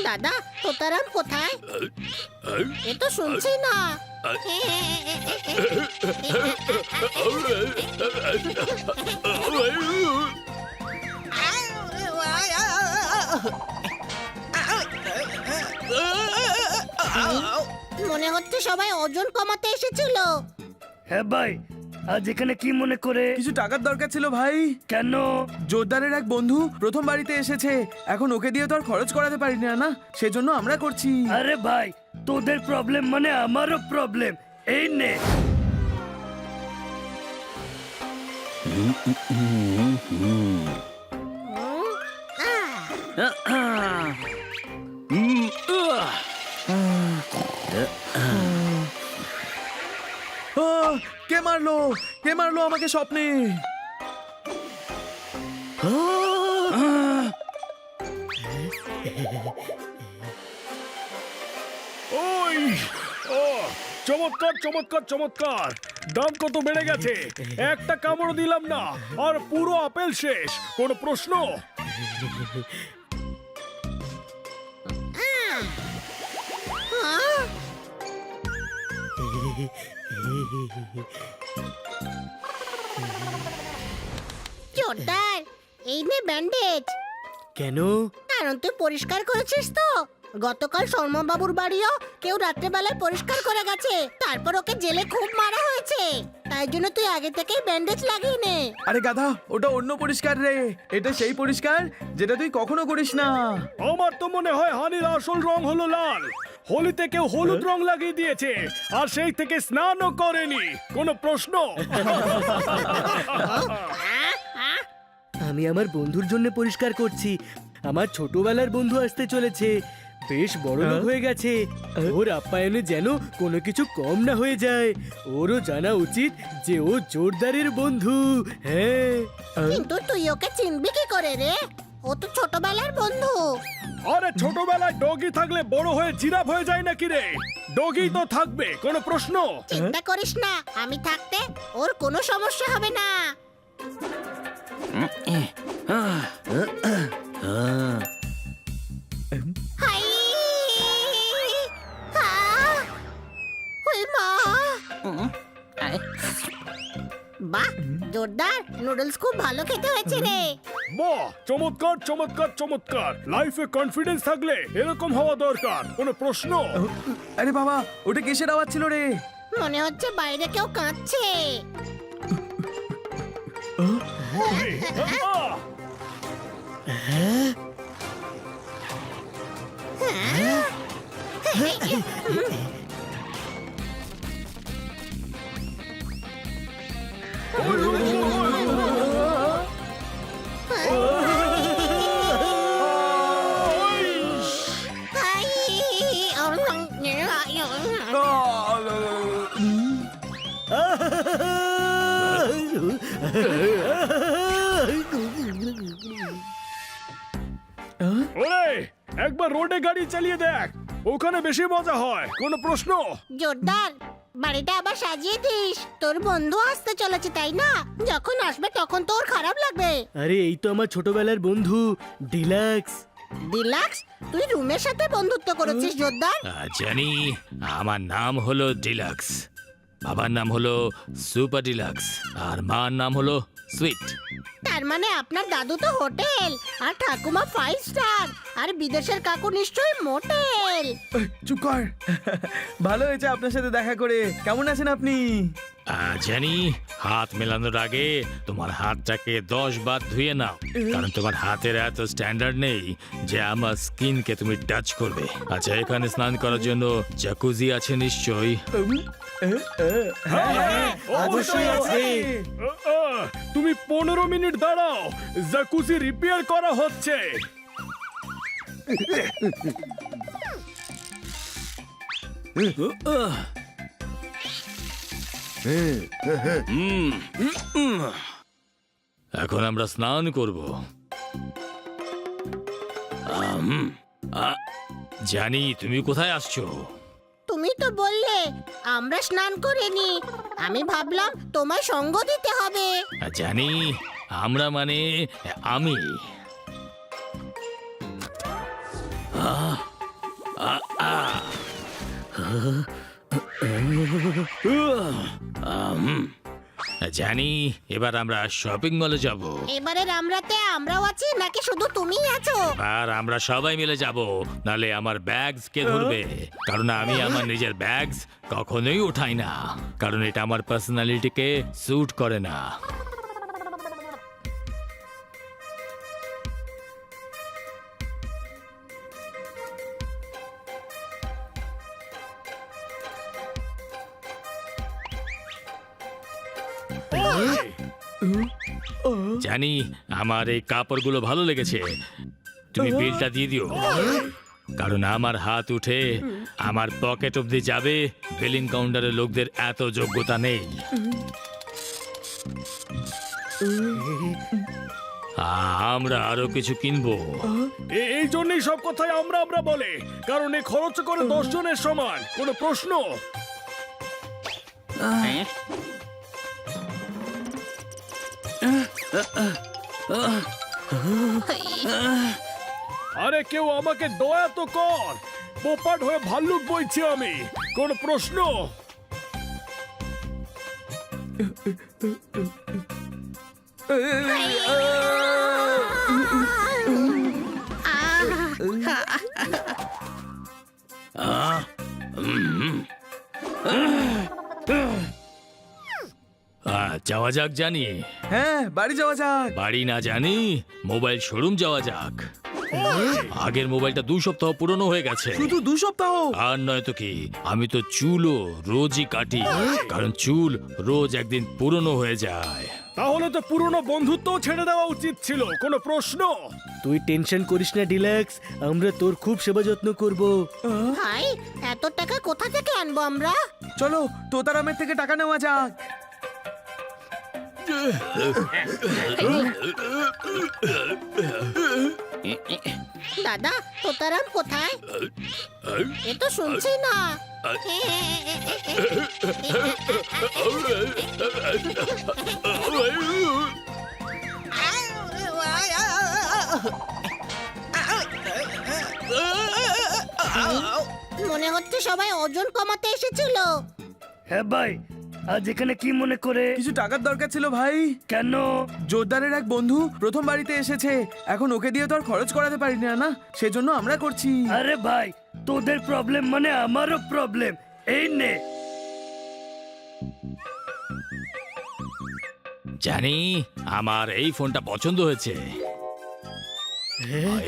দাদা তোতারাম কোথায়? এ তো শুনছি না। মনে হচ্ছে সবাই ওজন কমাতে এসেছিল। হ্যাঁ ভাই, আজ এখানে কি মনে করে? কিছু টাকার দরকার ছিল ভাই। কেন? জোরদারের এক বন্ধু প্রথম বাড়িতে এসেছে, এখন ওকে দিয়ে তো আর খরচ করাতে পারি না, না সেজন্য আমরা করছি। আরে ভাই, তোদের প্রবলেম মানে আমারও প্রবলেম। এই নে। আহ, কে মারলো? কে মারলো আমাকে স্বপ্নে? ওই ও চমৎকার চমৎকার চমৎকার! দাম কত বেড়ে গেছে! একটা কামড় দিলাম না আর পুরো আপেল শেষ। কোনো প্রশ্ন? জোরদার, এই নে ব্যান্ডেজ। কেন? কারণ তুই পরিষ্কার করেছিস তো। গতকাল শর্মাবাবুর বাড়িও কেউ রাত্রেবেলায় পরিষ্কার করে গেছে, তারপর ওকে জেলে খুব মারা হয়েছে। তাই জন্য তুই আগে থেকেই ব্যান্ডেজ লাগিয়ে নে। আরে গাধা, ওটা অন্য পরিষ্কার রে। এটা সেই পরিষ্কার যেটা তুই কখনো করিস না। আমার তো মনে হয় হানির আসল রং হলো লাল। হোলিতে কেউ হলুদ রং লাগিয়ে দিয়েছে আর সেই থেকে স্নানও করেনি। কোনো প্রশ্ন? আমি আমার বন্ধুর জন্য পরিষ্কার করছি। আমার ছোটবেলার বন্ধু আসতে চলেছে, বেশ বড় লোক হয়ে গেছে। ওর আপ্যায়নে যেন কোনো কিছু কম না হয়ে যায়। ওরও জানা উচিত যে ও জোরদারের বন্ধু। হ্যাঁ। কিন্তু তুই ওকে চিনবি কি করে রে? ও তো ছোটবেলার বন্ধু। আরে ছোটবেলায় ডগি থাকলে বড় হয়ে জিরাফ হয়ে যায় নাকি রে? ডগি তো থাকবে। কোনো প্রশ্ন? চিন্তা করিস না, আমি থাকতে ওর কোনো সমস্যা হবে না। হাই! ওই মা! বাহ, জোরদার, নুডলস খুব ভালো খেতে হয়েছে রে। বাহ, চমৎকার চমৎকার চমৎকার! লাইফে কনফিডেন্স থাকলে এরকম হওয়া দরকার। কোনো প্রশ্ন? আরে বাবা, ওটা কিসের আওয়াজ ছিল রে? মনে হচ্ছে বাইরে কেউ কাঁদছে। আহ! হাই! ওরে, একবার রোডে গাড়ি চালিয়ে দেখ, ওখানে বেশি মজা হয়। কোনো প্রশ্ন? জোরদার, বাড়িটা আবার সাজিয়ে দিস। তোর বন্ধু আসতে চলেছে তাই না? যখন আসবে তখন তোর খারাপ লাগবে। আরে এই তো আমার ছোটবেলার বন্ধু ডিলাক্স। ডিলাক্স, তুই রুমের সাথে বন্ধুত্ব করেছিস জোরদার? জানি, আমার নাম হলো ডিলাক্স। বাবার নাম হলো সুপার ডিলাক্স আর মার নাম হলো সুইট। তার মানে আপনার দাদু তো হোটেল আর ঠাকুমা 5 স্টার আর বিদেশের কাকু নিশ্চয়ই মোটেল। চুপ কর। ভালো হয়েছে আপনার সাথে দেখা করে। কেমন আছেন আপনি? জানি, হাত মেলানোর আগে তোমার হাতটাকে 10 বার ধুয়ে নাও, কারণ তোমার হাতের এত স্ট্যান্ডার্ড নেই যে আমার স্কিনকে তুমি টাচ করবে। আচ্ছা, এখানে স্নান করার জন্য জাকুজি আছে নিশ্চয়ই? অবশ্যই আছে। তুমি 15 মিনিট দাঁড়াও, জাকুজি রিপেয়ার করা হচ্ছে। এখন আমরা স্নান করব। জানি, তুমি কোথায় আসছো? তুমি তো বললে আমরা স্নান করিনি। আমি ভাবলাম তোমায় সঙ্গ দিতে হবে। জানি, আমরা মানে আমি। জানি এবার আমরা শপিং মলে যাব এবারে রামরাতে আমরাও আছি নাকি শুধু তুমিই আছো? আর আমরা সবাই মিলে যাব, নালে আমার ব্যাগস কে ধরবে? কারণ আমি আমার নিজের ব্যাগস কখনোই উঠাই না, কারণ এটা আমার পার্সোনালিটিকে স্যুট করে না। জানি আমার এই কাপড়গুলো ভালো লেগেছে, তুমি বিলটা দিয়ে দিও। কারণ আমার হাত উঠে আমার পকেট অব্দি যাবে, বিলিং কাউন্টারের লোকদের এত যোগ্যতা নেই। আমরা আরো কিছু কিনবো। এই জন্যই সব কথাই আমরা আমরা বলে, কারণ এ খরচ করে 10 জনের সমান। কোনো প্রশ্ন? আরে কেউ আমাকে দয়া তো কর, পোপাট হয়ে ভাল্লুক বইছি আমি। কোনো প্রশ্ন? যাওয়া যাক জানি, হ্যাঁ বাড়ি যাওয়া যাক। বাড়ি না জানি মোবাইল শোরুম যাওয়া যাক। আগের মোবাইলটা 2 সপ্তাহ পুরনো হয়ে গেছে। শুধু 2 সপ্তাহ? আর নয় তো কি, আমি তো চুলও রোজই কাটি, কারণ চুল রোজ একদিন পুরনো হয়ে যায়। তাহলে তো পুরনো বন্ধুত্ব ছেড়ে দেওয়া উচিত ছিল। কোনো প্রশ্ন? তুই টেনশন করিস না ডিলাক্স, আমরা তোর খুব সেবা যত্ন করব। ভাই, এত টাকা কোথা থেকে আনবো আমরা? চলো তোতারামের থেকে টাকা নেওয়া যাক। দাদা, তোতারাম কোথায়? এ তো শুনছি না। মনে হচ্ছে সবাই ওজন কমাতে এসেছিল। হ্যাঁ ভাই, আজ এখানে কি মনে করে? কিছু টাকার দরকার ছিল ভাই। কেন? জোরদারের এক বন্ধু প্রথম বাড়িতে এসেছে, এখন ওকে দিয়ে তো আর খরচ করাতে পারি না, সেজন্য আমরা করছি। আরে ভাই, তোদের প্রবলেম মানে আমারও প্রবলেম। এই নে। জানি আমার এই ফোনটা পছন্দ হয়েছে,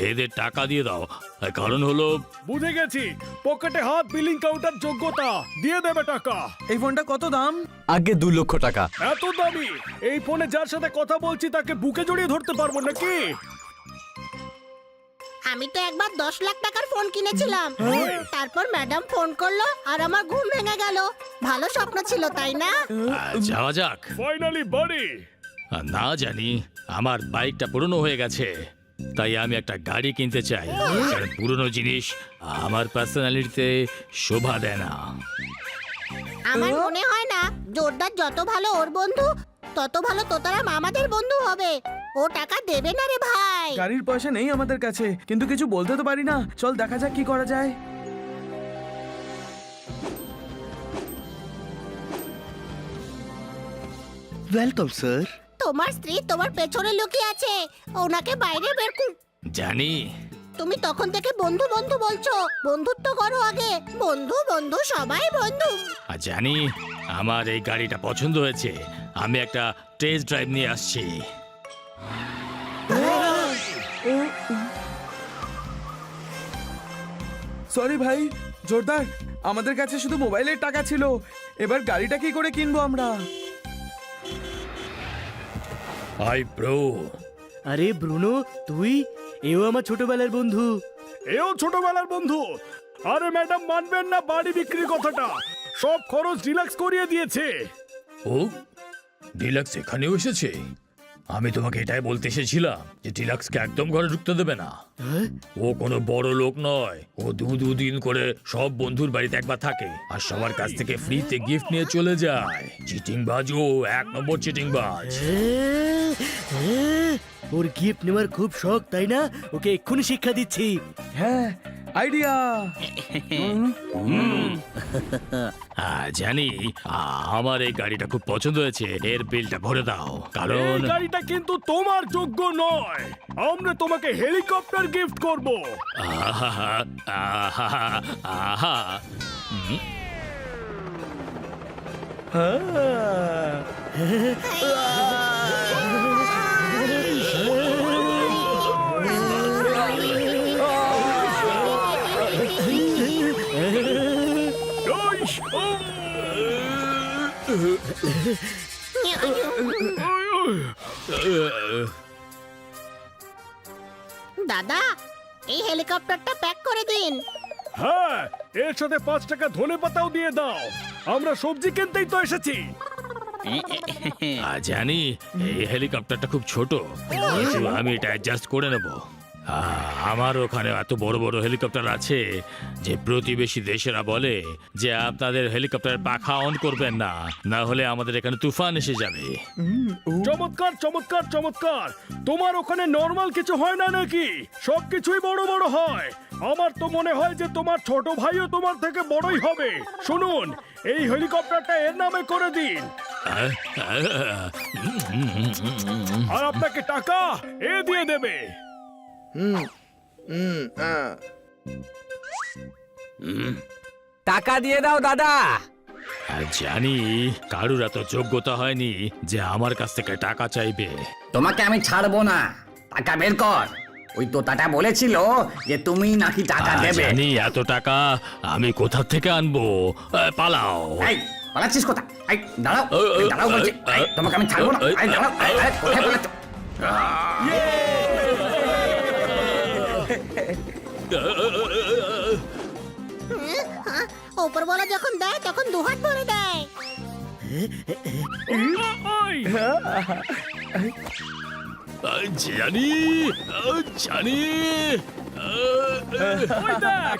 এদের টাকা দিয়ে দাও। কারণ হলো বুঝে গেছি, পকেটে হাত, বিলিং কাউন্টার যোগ্যতা, দিয়ে দেবে টাকা। এই ফোনটা কত দাম? আগে 2 লক্ষ টাকা। এত দামি? এই ফোনে যার সাথে কথা বলছি তাকে বুকে জড়িয়ে ধরতে পারবো নাকি? আমি তো একবার 10 লাখ টাকার ফোন কিনেছিলাম, তারপর ম্যাডাম ফোন করলো আর আমার ঘুম ভেঙে গেল। ভালো স্বপ্ন ছিল, তাই না? যাওয়া যাক। ফাইনালি বাড়ি। না জানি আমার বাইকটা পুরনো হয়ে গেছে, তাই আমি একটা গাড়ি কিনতে চাই, কারণ পুরনো জিনিস আমার পার্সোনালিটিতে শোভা দেয় না। আমার মনে হয় না জোরদার যত ভালো ওর বন্ধু, তত ভালো তোতারাম আমাদের বন্ধু হবে। ও টাকা দেবে না রে ভাই। গাড়ির পয়সা নেই আমাদের কাছে, কিন্তু কিছু বলতে তো পারি না। চল দেখা যাক কি করা যায়। Welcome sir. তোমার স্ত্রী তোমার পেছনে লুকিয়ে আছে, ওনাকে বাইরে বের কর। জানি তুমি তখন থেকে বন্ধু বন্ধু বলছো, বন্ধুত্ব করো আগে। বন্ধু বন্ধু সবাই বন্ধু। জানি আমার এই গাড়িটা পছন্দ হয়েছে, আমি একটা টেস্ট ড্রাইভ নিয়ে আসছি। সরি ভাই, জোরদার আমাদের কাছে শুধু মোবাইলের টাকা ছিল, এবার গাড়িটা কি করে কিনবো আমরা? Hi bro. আরে ব্রুনো, তুই? এও আমার ছোটবেলার বন্ধু। এও ছোটবেলার বন্ধু। আরে ম্যাডাম মানবেন না বাড়ি বিক্রির কথাটা, সব খরচ ডিলাক্স করিয়ে দিয়েছে। ও ডিলাক্স এখানেও এসেছে? আমি তোমাকে এটাই বলতে এসেছিলাম যে ডিলাক্সকে একদম ঘরে ঢুকতে দেবে না। ও কোনো বড় লোক নয়, ও দুদিন করে সব বন্ধুর বাড়িতে একবার থাকে আর সবার কাছ থেকে ফ্রিতে গিফট নিয়ে চলে যায়। চিটিংবাজ ও, 1 নম্বর চিটিংবাজ। ওর গিফট নেওয়ার খুব শখ, তাই না? ওকে এক্ষুনি শিক্ষা দিচ্ছি। হ্যাঁ, আইডিয়া। জানি আমার এই গাড়িটা খুব পছন্দ হয়েছে, এর বিলটা ভরে দাও, কারণ এই গাড়িটা কিন্তু তোমার যোগ্য নয়। আমরা তোমাকে হেলিকপ্টার গিফট করব। আহা আহা আহা ইস, দাদা, এই হেলিকপ্টারটা প্যাক করে দিন। হ্যাঁ, এর সাথে 5 টাকা ধনে পাতাও দিয়ে দাও। আমরা সবজি কিনতেই তো এসেছি। জানি এই হেলিকপ্টারটা খুব ছোট, কিন্তু আমি এটা অ্যাডজাস্ট করে নেব। আমার ওখানে এত বড় বড় হেলিকপ্টার আছে যে প্রতিবেশী দেশেরা বলে যে আপনাদের হেলিকপ্টারের পাখা অন করবেন না, না হলে আমাদের এখানে তুফান এসে যাবে। চমৎকার চমৎকার চমৎকার। তোমার ওখানে নর্মাল কিছু হয় না নাকি? সবকিছুই বড় বড় হয়। আমার তো মনে হয় যে তোমার ছোট ভাইও তোমার থেকে বড়ই হবে। শুনুন, এই হেলিকপ্টারটা এর নামে করে দিন, আর আপনাকে টাকা এ দিয়ে দেবে। টাকা দিয়ে দাও দাদা। জানি কারুর এত যোগ্যতা হয়নি যে আমার কাছ থেকে টাকা চাইবে। তোমাকে আমি ছাড়বো না, টাকা বের কর। ওই তোতাটা বলেছিল যে তুমি নাকি টাকা দেবে। জানি এত টাকা আমি কোথা থেকে আনবো। পালাও। এই পালাচ্ছিস কোথায়? এই দাঁড়াও, এই দাঁড়াও বলছি। এই, তোমাকে আমি ছাড়বো না। এই দাঁড়াও, এই, এই, কোথায় পালাচ্ছ? ওপরওয়ালা যখন দেয় তখন দুহাত ভরে দেয়। ওই, জানি জানি ওই দেখ।